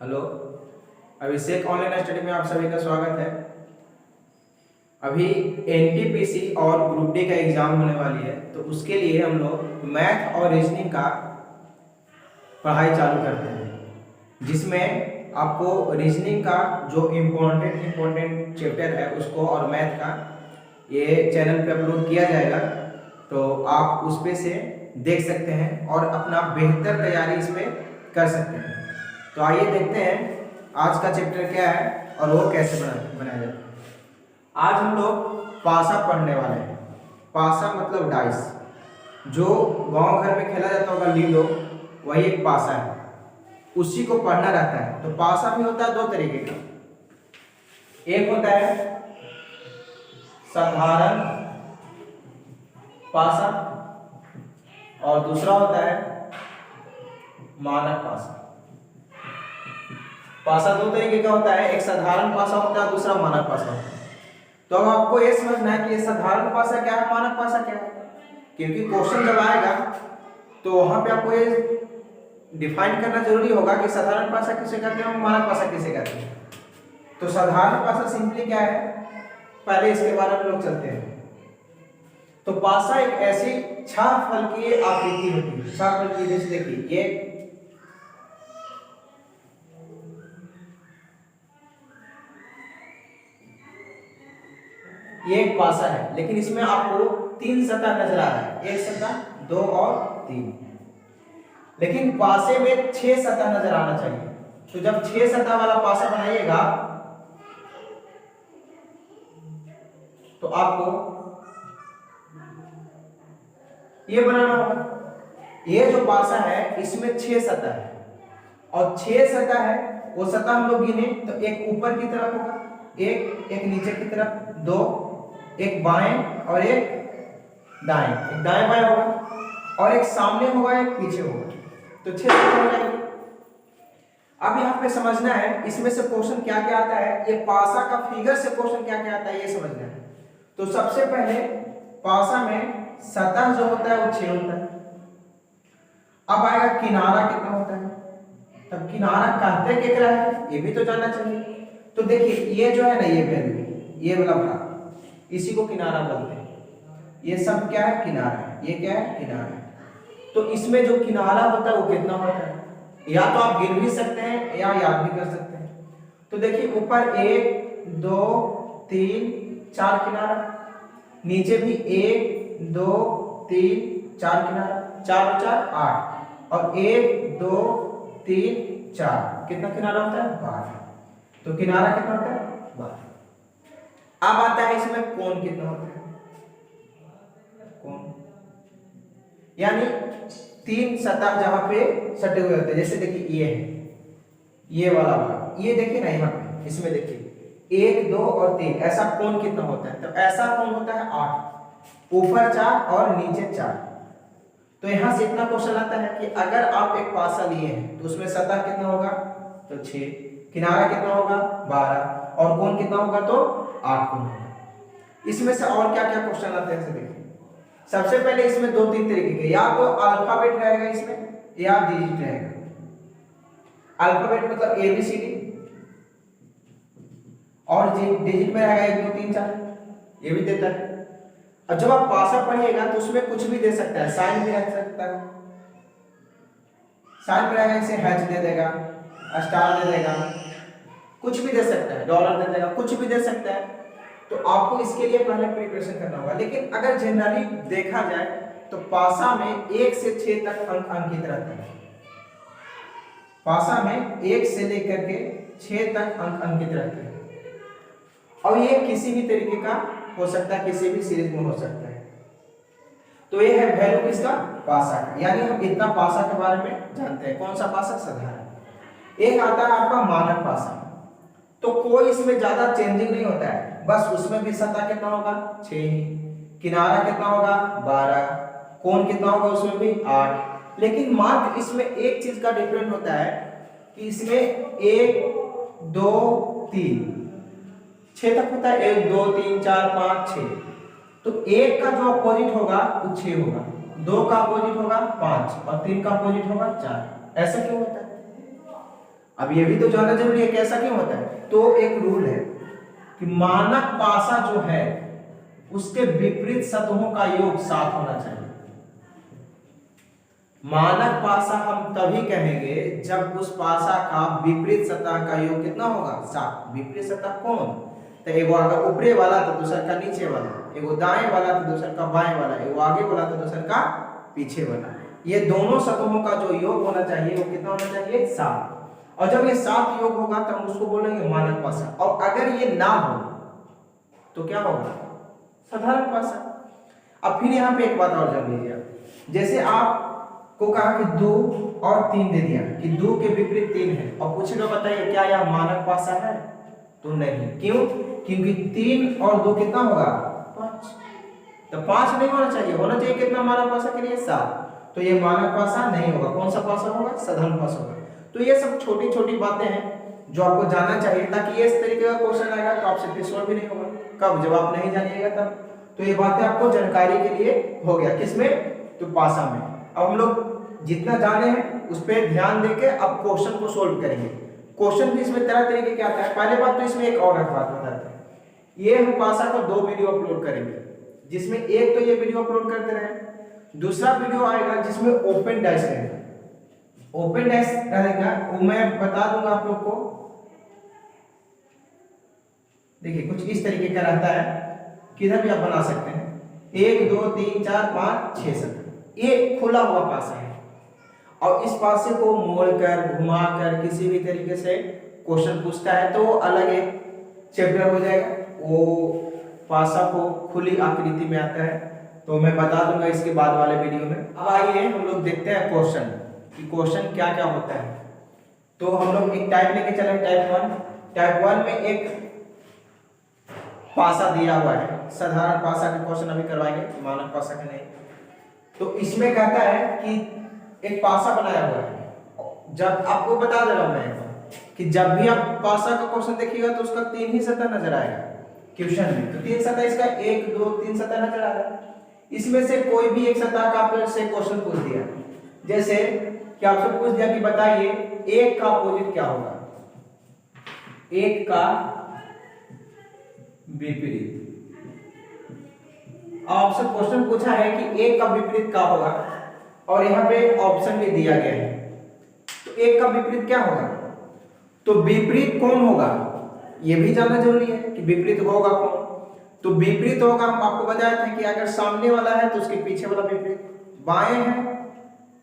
Hello. अभिषेक online study में आप सभी का स्वागत है। अभी एनटीपीसी और ग्रुप डी का एग्जाम होने वाली है, तो उसके लिए हम लोग मैथ और रीजनिंग का पढ़ाई चालू करते हैं, जिसमें आपको रीजनिंग का जो इम्पोर्टेंट चैप्टर है उसको और मैथ का ये चैनल पे अपलोड किया जाएगा, तो आप उस पे से देख सकते हैं और अपना बेहतर तैयारी इस पे कर सकते हैं। तो आइए देखते हैं आज का चैप्टर क्या है और वो कैसे बनाया जाए। आज हम लोग पासा पढ़ने वाले हैं। पासा मतलब डाइस, जो गांव घर में खेला जाता होगा लीडो, वही एक पासा है, उसी को पढ़ना रहता है। तो पासा भी होता है दो तरीके का, एक होता है साधारण पासा और दूसरा होता है मानक पासा। पासा दो तरीके का होता है, एक साधारण पासा होता है, दूसरा मानक पासा होता है। तो अब आपको ये समझना है कि ये साधारण पासा क्या है, मानक पासा क्या है, क्योंकि क्वेश्चन जब आएगा तो वहां पे आपको ये डिफाइन करना जरूरी होगा कि साधारण पासा किसे कहते हैं और मानक पासा किसे कहते हैं। तो साधारण पासा सिंपली क्या है, पहले इसके बारे में लोग चलते हैं। तो पासा एक ऐसी छह फल की आकृति होती है, छह फल की, जैसे देखिए ये एक पासा है, लेकिन इसमें आपको तीन सतह नजर आ रहा है, एक सतह, दो और तीन, लेकिन पासे में छह सतह नजर आना चाहिए। तो जब छह सतह वाला पासा बनाइएगा तो आपको ये बनाना होगा। ये जो पासा है इसमें छह सतह है और छह सतह है, वो सतह हम लोग गिने तो एक ऊपर की तरफ होगा, एक नीचे की तरफ, दो, एक बाएं और एक दाएं, एक दाएं बाएं होगा और एक सामने होगा, एक पीछे होगा। तो छह सतह हो जाएगी। अब यहाँ पे समझना है इसमें से क्वेश्चन क्या क्या आता है, ये पासा का फिगर से क्वेश्चन क्या क्या आता है ये समझना है। तो सबसे पहले पासा में सतह जो होता है वो 6 होता है। अब आएगा किनारा कितना होता है, तब किनारा कहते केकरा है ये भी तो जानना चाहिए। तो देखिए ये जो है ना, ये वैल्यू, ये वाला भाग, इसी को किनारा बोलते हैं। ये सब क्या है, किनारा है। ये क्या है, किनारा है। तो इसमें जो किनारा होता है वो कितना होता है, या तो आप गिन भी सकते हैं या याद भी कर सकते हैं। तो देखिए ऊपर 1 2 3 4 किनारा, नीचे भी 1 2 3 4 किनारा, 4 और 4 8, और 1 2 3 4, कितना किनारा होता है, 12। तो किनारा कितना होता है, 12। अब आता है इसमें कोण कितना होता है, कोण यानी तीन सतह जहां पे सटे हुए होते हैं। जैसे देखिए ये है, ये वाला भाग, ये देखिए ना, यहाँ पे इसमें देखिए 1 2 और 3, ऐसा कोण कितना होता है, तो ऐसा कोण होता है 8, ऊपर 4 और नीचे 4। तो यहां से इतना क्वेश्चन आता है कि अगर आप एक पासा लिए हैं तो उसमें सतह कितना होगा, तो 6, किनारा कितना होगा, 12, और कोण कितना होगा, तो 8 कोण होगा। इसमें से और क्या क्या क्वेश्चन आते हैं देखिए। सबसे पहले इसमें 2-3 तरीके के, या तो अल्फाबेट रहेगा इसमें या डिजिट रहेगा। अल्फाबेट मतलब ABCD, और डिजिट में रहेगा 1 2 3 4, ये भी देता है। अब जब आप पासा पढ़िएगा तो उसमें कुछ भी दे सकता है, साइन भी रख सकता है, साइन में रहेगा इसे हैच दे देगा, स्टार दे देगा, कुछ भी दे सकता है, डॉलर दे देगा, कुछ भी दे सकता है। तो आपको इसके लिए पहले प्रिपरेशन करना होगा। लेकिन अगर जनरली देखा जाए तो पासा में 1 से 6 तक अंक अंकित रहते हैं। पासा में 1 से लेकर के 6 तक अंक अंकित रहते हैं, और ये किसी भी तरीके का हो सकता है, किसी भी सीरीज में हो सकता है। तो ये है वैल्यू किसका, पासा का, यानी हम इतना पासा के बारे में जानते हैं। कौन सा पासा, साधारण। एक आता है आपका मानक पासा, तो कोई इसमें ज्यादा चेंजिंग नहीं होता है, बस उसमें भी सतह कितना होगा, 6 ही, किनारा कितना होगा, 12, कोण कितना होगा उसमें भी 8। लेकिन मात्र इसमें एक चीज का डिफरेंट होता है कि इसमें 1 2 3 6 तक होता है, 1 2 3 4 5 6। तो 1 का जो अपोजिट होगा वो 6 होगा, 2 का अपोजिट होगा 5 और 3 का अपोजिट होगा 4। ऐसा क्यों होता है? अब ये भी तो जानना जरूरी है कि ऐसा क्यों होता है। तो एक रूल है कि मानक पासा जो है उसके विपरीत सतहों का योग 7 होना चाहिए। मानक पासा हम तभी कहेंगे जब उस पासा का विपरीत सतह का योग कितना होगा 7। विपरीत सतह कौन, तो एगो अगर ऊपरे वाला तो दूसर का नीचे वाला, एगो दाएं वाला तो दूसर का बाएं वाला, एगो आगे वाला तो दूसर का पीछे वाला। ये दोनों सतहों का जो योग होना चाहिए वो कितना होना चाहिए 7। और जब ये 7 योग होगा तो हम उसको बोलेंगे मानक पासा। और अगर ये ना हो तो क्या होगा साधारण पासा। अब फिर यहाँ पे एक बात और जान लीजिए, जैसे आपको कहा कि 2 और 3 दे दिया कि 2 के विपरीत 3 है और पूछेगा बताइए क्या यह मानक पासा है, तो नहीं। क्यों, क्योंकि 3 और 2 कितना होगा 5, तो 5 नहीं होना चाहिए, होना चाहिए कितना मानक पासा के लिए 7। तो ये मानक पासा नहीं होगा। कौन सा पासा होगा साधारण पासा होगा। तो ये सब छोटी छोटी बातें हैं जो आपको जानना चाहिए, ताकि इस तरीके का क्वेश्चन आएगा तो आपसे फिर सॉल्व भी नहीं होगा। कब, जब आप नहीं जानिएगा तब। तो ये बातें आपको जानकारी के लिए हो गया, किसमें, तो पासा में। अब हम लोग जितना जाने हैं उस पर ध्यान देके अब क्वेश्चन को सोल्व करेंगे। क्वेश्चन भी इसमें तरह तरीके के आता है। पहले बात तो इसमें एक और बात बताते हैं, ये हम पासा को 2 वीडियो अपलोड करेंगे, जिसमें एक तो ये वीडियो अपलोड करते रहे, दूसरा वीडियो आएगा जिसमें ओपन डैश रहेगा। ओपन डैश रहेगा वो मैं बता दूंगा आप लोग को। देखिए कुछ इस तरीके का रहता है, किधर भी आप बना सकते हैं। 1 2 3 4 5 6 7 ये खुला हुआ पासा है। और इस पासे को मोड़कर घुमाकर किसी भी तरीके से क्वेश्चन पूछता है तो अलग एक चैप्टर हो जाएगा। वो पासा को खुली आकृति में आता है, तो मैं बता दूंगा इसके बाद वाले वीडियो में। अब आइए हम लोग देखते हैं क्वेश्चन कि क्वेश्चन क्या क्या होता है। तो हम लोग एक टाइप लेके चले, टाइप 1। टाइप 1 में एक पासा दिया हुआ है, साधारण पासा के क्वेश्चन अभी करवाएंगे, मानक पासा के नहीं। तो इसमें कहता है कि एक पासा बनाया हुआ है। जब आपको बता दे रहा हूं मैं कि जब भी आप पासा का क्वेश्चन देखिएगा तो उसका 3 ही सतह नजर आएगा क्वेश्चन में। तो 3 सतह इसका 1 2 3 सतह नजर आ रहा है। इसमें से कोई भी एक सतह का आपसे क्वेश्चन पूछ दिया, जैसे कि आपसे पूछ दिया कि बताइए 1 का अपोजिट क्या होगा, 1 का विपरीत। आपसे क्वेश्चन पूछा है कि 1 का विपरीत क्या होगा, और यहाँ पे ऑप्शन भी दिया गया है। तो 1 का विपरीत क्या होगा, तो विपरीत कौन होगा ये भी जानना जरूरी है कि विपरीत होगा कौन। तो विपरीत होगा, हम आपको बताए थे कि अगर सामने वाला है तो उसके पीछे वाला विपरीत, बाएं है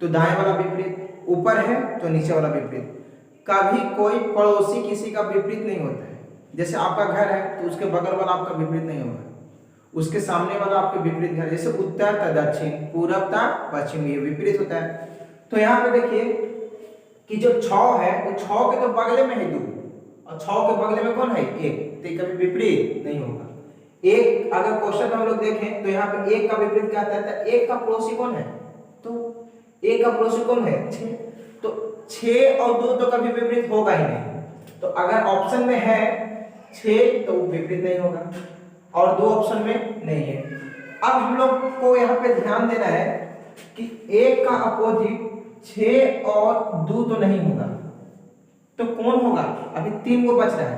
तो दाएं वाला विपरीत, ऊपर है तो नीचे वाला विपरीत। कभी कोई पड़ोसी किसी का विपरीत नहीं होता है। जैसे आपका घर है तो उसके बगल वाला आपका विपरीत नहीं होगा, उसके सामने वाला आपके विपरीत घर। जैसे उत्तर था दक्षिण, पूरब था पश्चिम, ये विपरीत होता है। तो यहाँ पे देखिए कि जो 6 है वो 6 के तो बगले में है 2, और 6 के बगले में कौन है 1, तो कभी विपरीत नहीं होगा। एक अगर क्वेश्चन हम लोग देखें तो यहाँ पे 1 का विपरीत क्या आता है, 1 का पड़ोसी कौन है, तो 1 का पड़ोसी कौन है 6, तो 6 और 2 तो कभी विपरीत होगा ही नहीं। तो अगर ऑप्शन में है 6 तो विपरीत नहीं होगा, और 2 ऑप्शन में नहीं है। अब हम लोग को यहाँ पे ध्यान देना है कि 1 का अपोजिट 6 और 2 तो नहीं होगा, तो कौन होगा। अभी 3 को बच रहा है,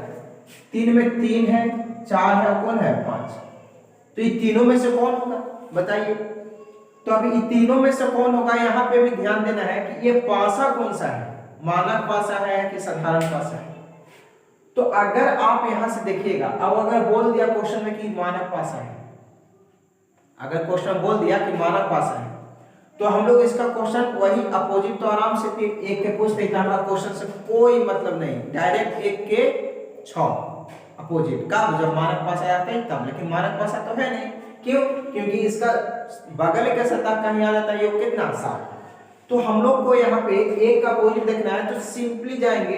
3 में 3 है, 4 है, कौन है 5। तो ये तीनों में से कौन होगा बताइए। तो अभी ये तीनों में से कौन होगा, यहाँ पे भी ध्यान देना है कि ये पासा कौन सा है, मानक पासा है कि साधारण पासा है। तो अगर आप यहां से देखिएगा, अब अगर बोल दिया क्वेश्चन में कि मानक पासा है, अगर क्वेश्चन बोल दिया कि मानक पासा है, तो हम लोग इसका क्वेश्चन वही अपोजिट तो आराम से फिर 1 के पूछते हैं, हमारा क्वेश्चन से कोई मतलब नहीं, डायरेक्ट 1 के 6 अपोजिट का जब मानक पासा आता है तब। लेकिन मानक पासा तो है नहीं, क्यों, क्योंकि इसका बगल का सतह कहीं आ जाता है, ये कितना 7। तो हम लोग को यहाँ पे 1 का अपोजिट देखना है, तो सिंपली जाएंगे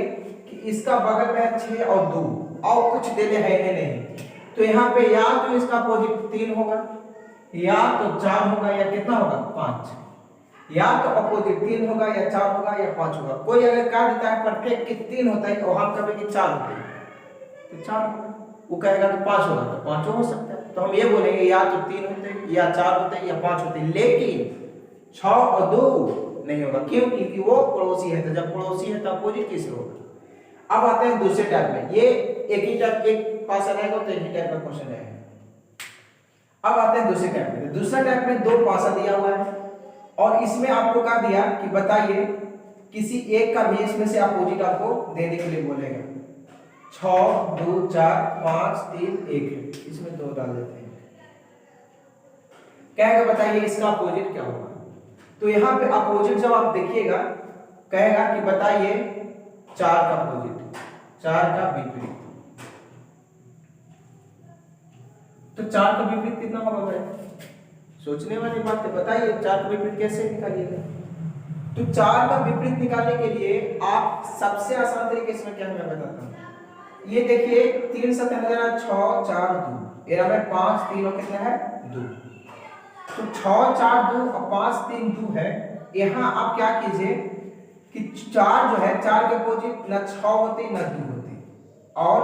कि इसका बगल में 6 और 2 और कुछ देने है नहीं। तो यहाँ पे या तो इसका अपोजिट 3 होगा, या तो 4 होगा, या कितना होगा 5। या तो अपोजिट 3 होगा, या 4 होगा, या 5 होगा। कोई अगर कह देता है परफेक्ट कि 3 होता है और हम कहेंगे कि 4 होता है, तो 4 होगा। वो कहेगा तो 5 होगा, तो 5 हो सकता है। तो हम ये बोलेंगे या तो 3 होते हैं, या 4 होते हैं, या 5 होते हैं। लेकिन 6 और 2 नहीं होगा, क्यों, क्योंकि वो पड़ोसी है। तो जब पड़ोसी है तो अपोजिट किससे होगा। अब आते हैं दूसरे टाइप में, ये एक ही टाइप एक पासा रहेगा तो एक ही टाइप का क्वेश्चन रहेगा। अब आते हैं दूसरे टाइप में। दूसरा टाइप में दो पासा दिया हुआ है और इसमें आपको क्या दिया कि बताइए किसी एक का भी इसमें से अपोजिट आपको देने के लिए बोलेगा। 6 2 4 5 3 1 है, इसमें 2 डाल देते हैं। कहेगा बताइए इसका अपोजिट क्या होगा। तो यहाँ पे अपोजिट जब आप देखिएगा कहेगा कि बताइए 4 का अपोजिट, 4 का विपरीत। तो 4 का विपरीत कितना होगा भाई? सोचने वाली बात है, बताइए 4 का विपरीत कैसे निकालिएगा। तो 4 का विपरीत निकालने के लिए आप सबसे आसान तरीके से क्या मैं बताता हूं। ये देखिए 3 7 6 4 2, ये में 5 3 और कितना है 2। तो 6 4 2 और 5 3 2 है। यहाँ आप क्या कीजिए कि 4 जो है 4 के अपोजिट ना 6 होते ना 2 होते और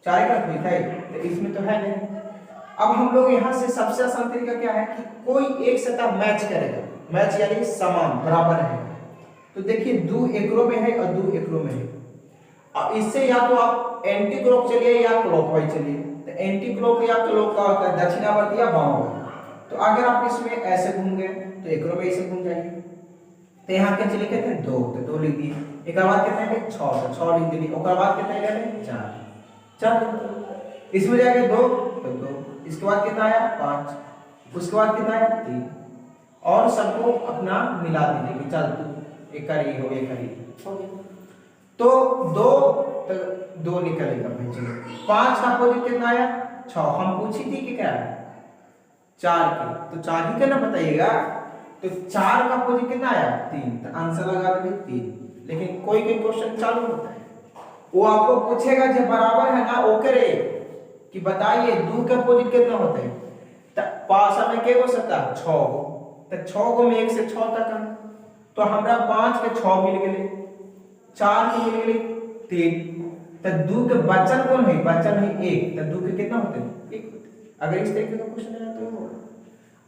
4 का कोई है तो इसमें तो है नहीं। अब हम लोग यहाँ से सबसे आसान तरीका क्या है कि कोई एक सतह मैच करेगा, मैच यानी समान बराबर है। तो देखिए 2 एक रो में है और 2 एक रो में है। अब इससे या तो आप एंटी क्लॉक चलिए या क्लॉकवाइज चलिए। तो एंटी क्लॉक या क्लॉक का होता है दक्षिणावर्त या वामावर्त। तो अगर आप इसमें ऐसे घूम गए तो एक रो में ऐसे घूम जाएंगे। तो यहाँ क्या लिखे थे 2, तो 2 लिख दिए। एक बाद कितने हैं 6, तो 6 लिख दिए। और बाद कितने गए 4, 4 इसमें जाएंगे 2 तो 2, इसके बाद कितना आया 5, उसके बाद कितना आया 3 और सबको अपना मिला दीजिए कि चल तू एक कर ये हो एक कर ये हो गया। तो 2 निकलेगा भाई। चलो 5 का अपोजिट कितना आया 6, हम पूछी थी कि क्या है 4 के, तो 4 ही करना बताइएगा। तो 4 का अपोजिट कितना आया 3, तो आंसर लगा देंगे 3। लेकिन कोई क्वेश्चन चालू होता है वो आपको पूछेगा जब बराबर है ना वो करे कि बताइए 2 के अपोजिट कितना होता है। तो पासा में के हो सकता 6 हो, तो 6 को में 1 से 6 तक है। तो हमरा 5 के 6 मिल गए, 4 के मिल गए 3। तो 2 के बचल कौन है बचल है 1, तो 2 के कितना होते हैं 1 होते। अगर इस तरीके का क्वेश्चन है तो होगा।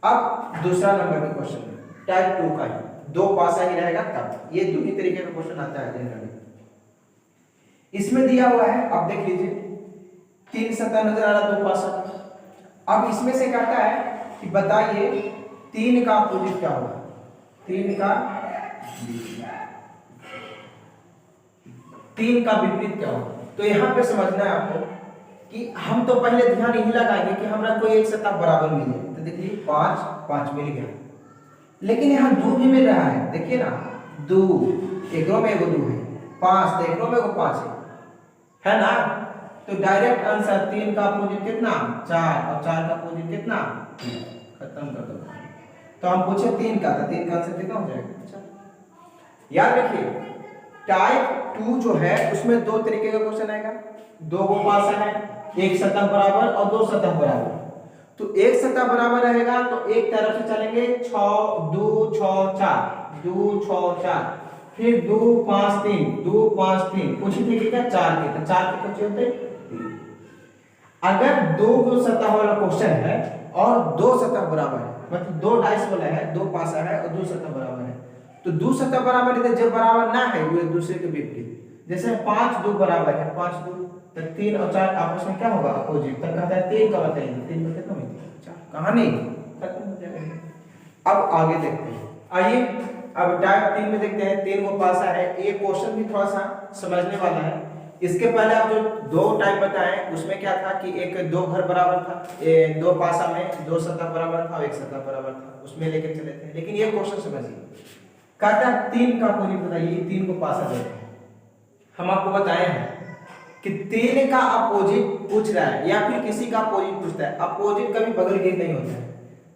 अब दूसरा नंबर का क्वेश्चन टाइप 2 का है, 2 पासा ही रहेगा तब ये 2 ही तरीके का क्वेश्चन आता है जनरली। इसमें दिया हुआ है आप देख लीजिए 3 सतह नजर आ रहा 2 पासा। अब इसमें से कहता है कि बताइए 3 का अपोजिट क्या होगा, 3 का विपरीत क्या होगा। तो यहाँ पे समझना है आपको कि हम तो पहले ध्यान यही लगाएंगे कि हमारा कोई एक सतह बराबर मिल जाए। तो देखिए 5 5 मिल गया, लेकिन यहाँ 2 भी मिल रहा है। देखिए ना 2 एक रो में एगो 2 है, 5 तो एक रो में एगो 5 है ना। तो डायरेक्ट आंसर 3 का अपोजिट कितना 4 और 4 का अपोजिट कितना 3। खत्म कर दो। तो हम पूछे 3 का, तो 3 का आंसर कितना हो जाएगा 4। याद रखिए टाइप 2 जो है उसमें 2 तरीके का क्वेश्चन आएगा। 2 को पासा है, एक सतह बराबर और 2 सतह बराबर। तो एक सतह बराबर रहेगा तो एक तरफ से चलेंगे 6 2 6 4 2 6 4, फिर 2 5 3 2 5 3 पूछी थी कि क्या 4 के, तो 4 के कुछ होते 3। अगर 2 सतह वाला क्वेश्चन है और 2 सतह बराबर है, मतलब 2 डाइस वाला है, 2 पासा है और 2 सतह बराबर है। तो 2 सतह बराबर है जब बराबर ना है वो एक दूसरे के विपरीत। जैसे 5 2 बराबर है 5 2, तो 3 और 4 आपस में क्या होगा अपोजिट। तब कहता है 3 का बताइए, 3 में कितना होगा 4। कहानी खत्म हो जाएगी। अब आगे देखते हैं, आइए अब टाइप 3 में देखते हैं। 3 को पासा है, ये क्वेश्चन भी थोड़ा सा समझने वाला है। इसके पहले आप जो 2 टाइप बताएं उसमें क्या था कि एक 2 घर बराबर था, 2 पासा में 2 सतह बराबर था और 1 सतह बराबर था, उसमें लेके चले थे। लेकिन ये क्वेश्चन समझिए कहता है 3 का अपोजिट बताइए, 3 को पासा देते हैं। हम आपको बताए हैं कि 3 का अपोजिट पूछ रहा है या फिर किसी का अपोजिट पूछता है। अपोजिट कभी बगल के नहीं होता है।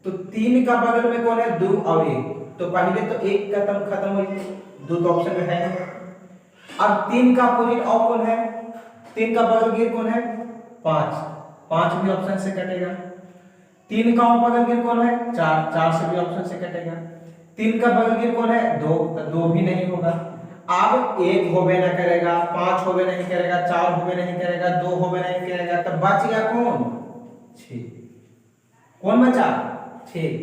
तो 3 का बगल में कौन है 2 और 1, तो पहले तो 1 का खत्म हो गया, 2 तो ऑप्शन में है। अब 3 का अपोजिट और कौन है, 3 का बगल गिर कौन है 5, 5 भी ऑप्शन से कटेगा। 3 का बगल गिर कौन है 4, 4 से भी ऑप्शन से कटेगा। 3 का बगल गिर कौन है 2, तो 2 भी नहीं होगा। अब 1 होबे ना करेगा, 5 होबे नहीं करेगा, 4 होबे नहीं करेगा, 2 होबे नहीं करेगा, तब बच गया कौन 6। कौन बचा 6।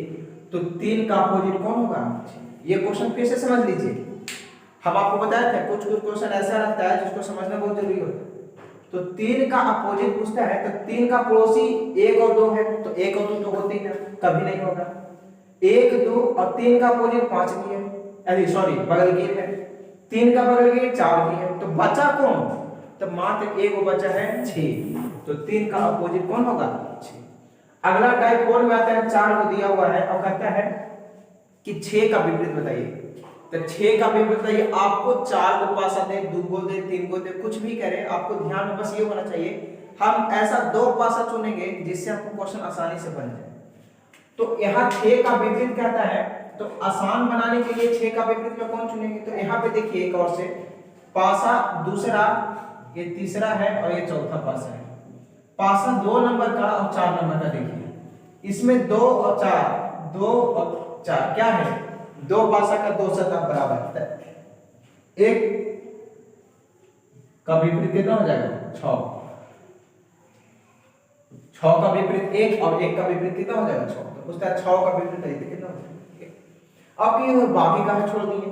तो 3 का अपोजिट कौन होगा 6। ये क्वेश्चन फिर से समझ लीजिए। हम आपको बताया था कुछ कुछ क्वेश्चन ऐसा रहता है जिसको समझना बहुत जरूरी होता है। तो 3 का अपोजिट पूछता है तो 3 का पड़ोसी 1 और 2 है, तो 1 और 2 तो होते ही ना, कभी नहीं होगा। 1 2 और 3 का अपोजिट 5 भी है, अरे सॉरी बगलगीर है। 3 का बगलगीर 4 भी है, तो बचा कौन? तो मात्र एक बचा है 6, तो 3 का अपोजिट कौन होगा? 6। अगला टाइप 4 में आता है, 4 को दिया हुआ है और कहता है कि 6 का विपरीत बताइए। तो 6 का विपरीत बताइए। आपको 4 को पासा दे, 2 को दे, 3 को दे, कुछ भी करे, आपको ध्यान में बस ये होना चाहिए हम ऐसा 2 पासा चुनेंगे जिससे आपको क्वेश्चन आसानी से बन जाए। तो यहाँ 6 का विपरीत कहता है, तो आसान बनाने के लिए 6 का विपरीत में कौन चुनेंगे? तो यहाँ पे देखिए एक और से पासा दूसरा, ये तीसरा है और ये चौथा पासा है। पासा 2 नंबर का और 4 नंबर का देखिए, इसमें 2 और 4, 2 और 4 क्या है? 2 पासा का 2 सतह बराबर है। एक का विपरीत कितना हो जाएगा? 6। 6 का विपरीत 1 और 1 का विपरीत कितना हो जाएगा? 6। तो पूछता है 6 का विपरीत करिए कितना हो जाएगा? अब ये बाकी का छोड़ दिए,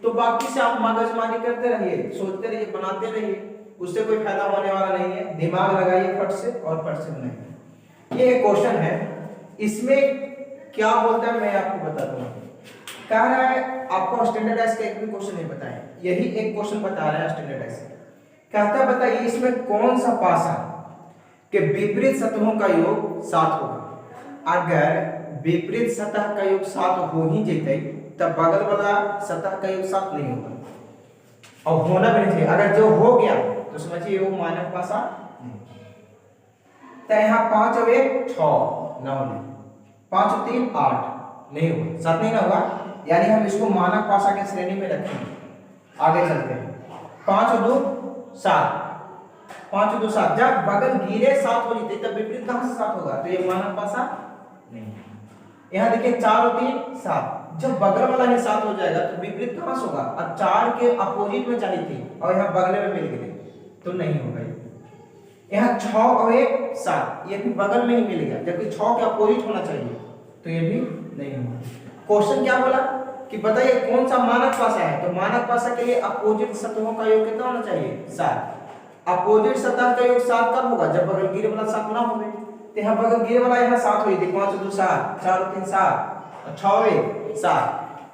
तो बाकी से आप मगजमारी करते रहिए, सोचते रहिए, बनाते रहिए, उससे कोई फायदा होने वाला नहीं है। दिमाग लगाइए फट से और फट से बनाइए। ये एक क्वेश्चन है, इसमें क्या बोलता है मैं आपको बताता हूँ। कह रहा है आपको स्टैंडर्डाइज का एक भी क्वेश्चन नहीं बताया, यही एक क्वेश्चन बता रहा है स्टैंडर्डाइज। कहता है बताइए इसमें कौन सा पासा के विपरीत सतहों का योग 7 होगा। अगर विपरीत सतह का योग 7 हो ही जेते तब बगल वाला सतह का योग 7 नहीं होगा और होना भी नहीं चाहिए। अगर जो हो गया तो समझिए वो मानक पासा नहीं। तो यहाँ 5 और 1 6 9 नहीं, 5 और 3 8 नहीं होगा, 7 नहीं ना होगा, यानी हम इसको मानक पासा के श्रेणी में रखेंगे। आगे चलते हैं। 5 और 2 7, 5 और 2 7, जब बगल गिरे 7 हो जाते तब विपरीत कहां से 7 होगा? तो ये मानक पासा नहीं। यहाँ देखिए 4 और 3 7, जब बगल वाला ही 7 हो जाएगा तो विपरीत कहां से होगा? अब 4 के अपोजिट में चाहिए थी और यहाँ बगल में मिल गए तो नहीं होगा। यहाँ 6 और 1 7, ये भी बगल में ही मिल गया, जबकि 6 के अपोजिट होना चाहिए, तो ये भी नहीं होगा। क्वेश्चन क्या बोला कि बताइए कौन सा मानक पासा है? तो मानक पासा के लिए अपोजिट सतहों का योग कितना होना चाहिए? 7। अपोजिट सतह का योग 7 कब होगा? जब बगल गिरे वाला 7 ना होवे। तो यहाँ बगल गिरे वाला यहाँ 7 हुई थी, 5 और 2 7, 4 और 3 7 और 6 और 1 7,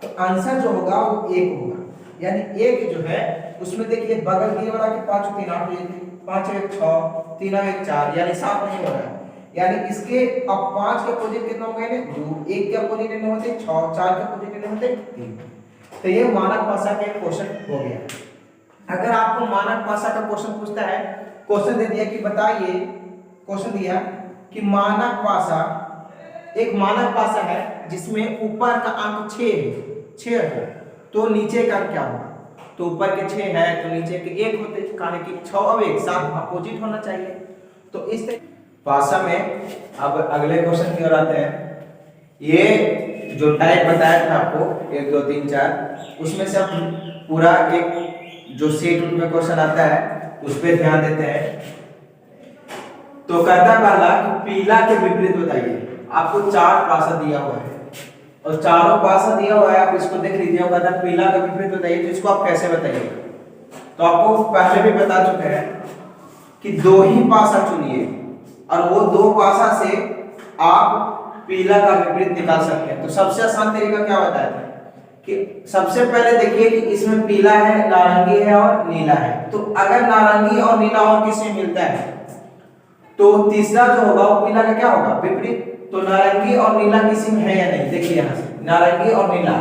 तो आंसर जो होगा वो 1 होगा। यानी 1 जो है उसमें देखिए बगल गिरे वाला के 5 और 3 8 हुई थी, 5 और 1 6, 3 और 1 4, यानी 7 नहीं हो रहा है। यानी इसके अब 5 के अपोजिट कितना हो गए? 2, 1 के अपोजिट कितने होते? 6, 4 के अपोजिट कितने होते? 3। तो ये मानक पासा के क्वेश्चन हो गया। अगर आपको मानक पासा का क्वेश्चन पूछता है, क्वेश्चन दे दिया कि बताइए, क्वेश्चन दिया कि मानक पासा, एक मानक पासा है जिसमें ऊपर का अंक 6 है, 6 है, तो नीचे का क्या होगा? तो ऊपर के 6 है तो नीचे के 1 होते, कारण कि 6 और 1 7 अपोजिट होना चाहिए। तो इस पासा में अब अगले क्वेश्चन की ओर आते हैं। ये जो टाइप बताया था आपको 1 2 3 4, उसमें से हम पूरा एक जो सेट में क्वेश्चन आता है उस पर ध्यान देते हैं। तो कहता पहला कि पीला के विपरीत बताइए। आपको 4 पासा दिया हुआ है और चारों पासा दिया हुआ है, आप इसको देख लीजिए। वो कहता है पीला का विपरीत बताइए, तो इसको आप कैसे बताइए? तो आपको पहले भी बता चुके हैं कि 2 ही पासा चुनिए और वो 2 पासा से आप पीला का विपरीत निकाल सकते हैं। तो सबसे आसान तरीका क्या बताया था कि सबसे पहले देखिए कि इसमें पीला है, नारंगी है और नीला है। तो अगर नारंगी और नीला और किससे मिलता है तो तीसरा जो होगा वो पीला का क्या होगा? विपरीत। तो नारंगी और नीला किसी में है या नहीं? देखिए यहाँ से नारंगी और नीला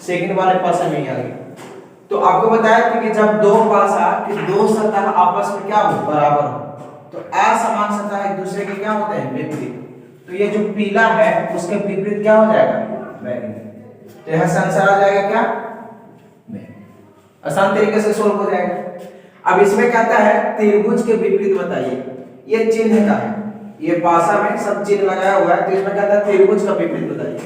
सेकंड वाले पासा में ही आ गया। तो आपको बताया था कि जब 2 पासा कि 2 सतह आपस में क्या हो? बराबर हो, तो असमान सतह एक दूसरे के क्या होते हैं? विपरीत। तो ये जो पीला है उसके विपरीत क्या हो जाएगा? बैंगनी। तो यहाँ से आंसर आ जाएगा क्या? आसान तरीके से सोल्व हो जाएगा। अब इसमें कहता है त्रिभुज के विपरीत बताइए। ये चिन्ह का है, ये पासा में सब चिन्ह लगाया हुआ है, तो इसमें कहता है त्रिभुज का विपरीत बताइए।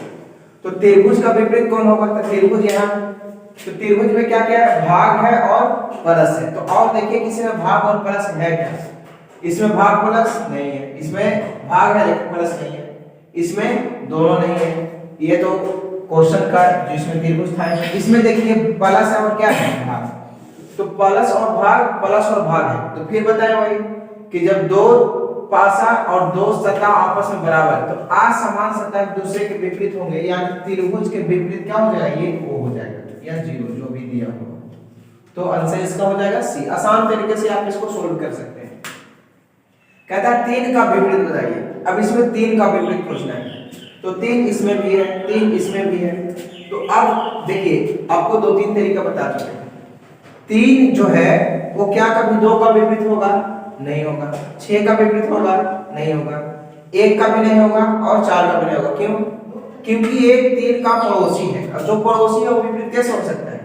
तो त्रिभुज का विपरीत कौन होगा? तो त्रिभुज यहाँ, तो त्रिभुज में क्या क्या है? भाग है और प्लस है। तो और देखिए किसी में भाग और प्लस है क्या? इसमें भाग प्लस नहीं है, इसमें भाग है लेकिन प्लस नहीं है, इसमें दोनों नहीं है। ये तो क्वेश्चन का जिसमें त्रिभुज था, इसमें देखिए प्लस है और क्या है भाग, तो प्लस और भाग है। तो फिर बताया भाई कि जब दो पासा और दो सतह आपस में बराबर, तो असमान सतह एक दूसरे के विपरीत होंगे, यानी त्रिभुज के विपरीत क्या हो जाएगा, ये वो हो जाएगा या जीरो जो भी दिया हो। तो आंसर इसका हो जाएगा सी। आसान तरीके से आप इसको सोल्व कर सकते हैं। कहता है 3 का विपरीत बताइए। अब इसमें 3 का विपरीत पूछना है, तो 3 इसमें भी है, 3 इसमें भी है। तो अब देखिए आपको 2-3 तरीका बता चुके हैं। 3 जो है वो क्या कभी 2 का विपरीत होगा, नहीं होगा। 6 का विपरीत होगा, नहीं होगा। 1 का भी नहीं होगा और 4 का भी नहीं होगा। क्यों? क्योंकि ये 3 का पड़ोसी है, और जो पड़ोसी है वो विपरीत कैसे हो सकता है?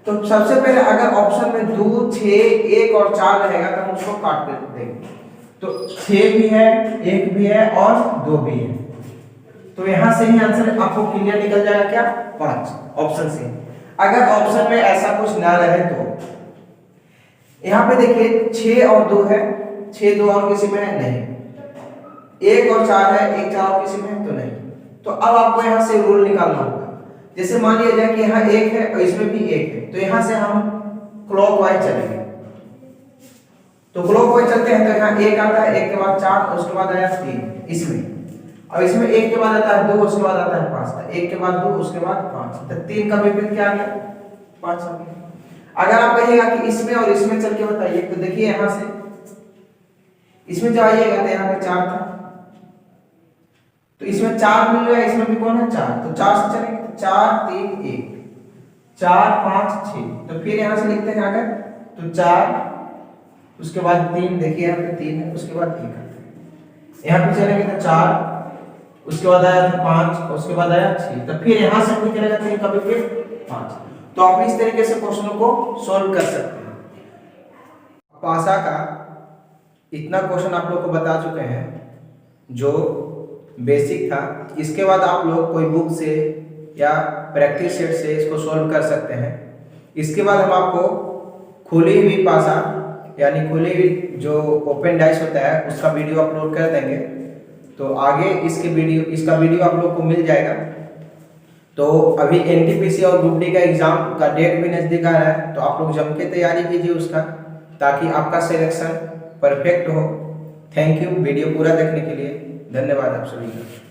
तो सबसे पहले अगर ऑप्शन में 2, 6, 1 और 4 रहेगा तो हम उसको काट कर देंगे। तो 6 भी है, 1 भी है और 2 भी है। तो यहां से ही आंसर आपको क्लियर निकल जाएगा क्या, 5, ऑप्शन सी। अगर ऑप्शन में ऐसा कुछ ना रहे तो यहां पे देखिए 6 और 2 है, 6 2 और किसी में है नहीं, 1 और 4 है, 1 4 और किसी में है तो नहीं। तो अब आपको यहां से रूल निकालना होगा। जैसे मान लिया जाए कि यहाँ 1 है और इसमें भी 1 है, तो यहां से हम क्लॉकवाइज चलेंगे। तो क्लॉकवाइज चलते हैं तो यहाँ 1 आता है, 1 के बाद 4, उसके बाद आया 3 इसमें, और इसमें 1 के बाद आता है 2, उसके बाद आता है 5, 1 के बाद 2, उसके बाद 5, तो 3 का विपरीत क्या आ गया, 5 आ गया। अगर आप कहिएगा कि इसमें और इसमें चल के बताइए, तो देखिए यहां से इसमें जब आइएगा तो यहाँ पे 4 था, तो इसमें 4 मिल रहा है, इसमें भी कौन है 4, तो 4 से चलेंगे तो 4 3 1, 4 5 6, तो फिर यहां से लिखते हैं अगर तो 4, उसके बाद 3, देखिए यहाँ पे 3 है, उसके बाद 1 है। यहाँ पे चलेंगे तो 4, उसके बाद आया था 5, उसके बाद आया 6, तो फिर यहां से हम निकलेगा 3 का विपरीत 5। तो आप इस तरीके से क्वेश्चनों को सॉल्व कर सकते हैं। पासा का इतना क्वेश्चन आप लोग को बता चुके हैं जो बेसिक था। इसके बाद आप लोग कोई बुक से या प्रैक्टिस सेट से इसको सॉल्व कर सकते हैं। इसके बाद हम आपको खुली हुई पासा यानी खुली हुई जो ओपन डाइस होता है उसका वीडियो अपलोड कर देंगे, तो आगे इसका वीडियो आप लोग को मिल जाएगा। तो अभी एनटीपीसी और ग्रुप डी का एग्जाम का डेट भी नजदीक आ रहा है, तो आप लोग जम के तैयारी कीजिए उसका, ताकि आपका सिलेक्शन परफेक्ट हो। थैंक यू वीडियो पूरा देखने के लिए, धन्यवाद आप सभी का।